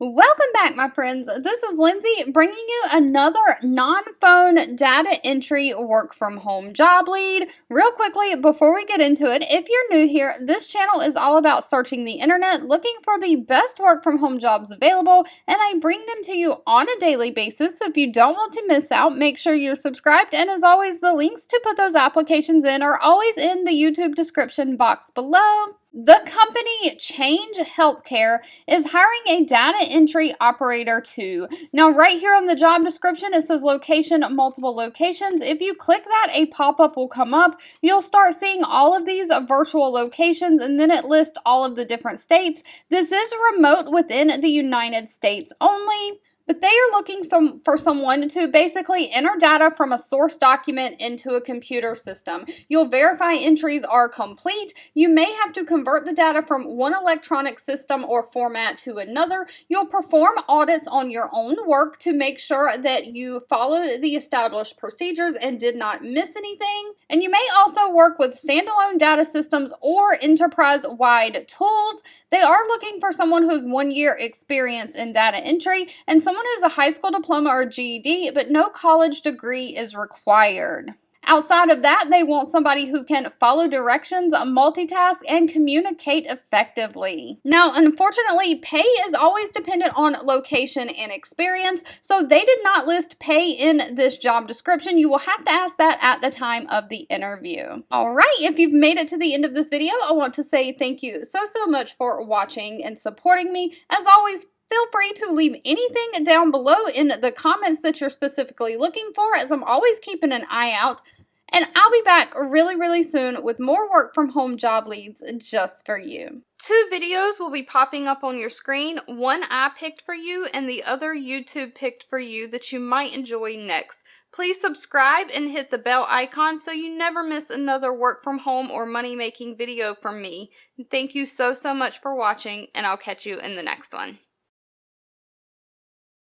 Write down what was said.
Welcome back, my friends. This is Lindsay bringing you another non-phone data entry work from home job lead. Real quickly, before we get into it, if you're new here, this channel is all about searching the internet, looking for the best work from home jobs available, and I bring them to you on a daily basis. So if you don't want to miss out, make sure you're subscribed. And as always, the links to put those applications in are always in the YouTube description box below. The company Change Healthcare is hiring a data entry operator too. Now, right here on the job description, it says location, multiple locations. If you click that, a pop-up will come up. You'll start seeing all of these virtual locations, and then it lists all of the different states. This is remote within the United States only. But they are looking for someone to basically enter data from a source document into a computer system. You'll verify entries are complete. You may have to convert the data from one electronic system or format to another. You'll perform audits on your own work to make sure that you followed the established procedures and did not miss anything. And you may also work with standalone data systems or enterprise-wide tools. They are looking for someone who's 1 year experience in data entry and someone who has a high school diploma or GED, but no college degree is required. Outside of that, they want somebody who can follow directions, multitask, and communicate effectively. Now, unfortunately, pay is always dependent on location and experience, so they did not list pay in this job description. You will have to ask that at the time of the interview. All right, if you've made it to the end of this video, I want to say thank you so much for watching and supporting me. As always, feel free to leave anything down below in the comments that you're specifically looking for, as I'm always keeping an eye out. And I'll be back really soon with more work from home job leads just for you. 2 videos will be popping up on your screen. One I picked for you and the other YouTube picked for you that you might enjoy next. Please subscribe and hit the bell icon so you never miss another work from home or money making video from me. Thank you so much for watching, and I'll catch you in the next one.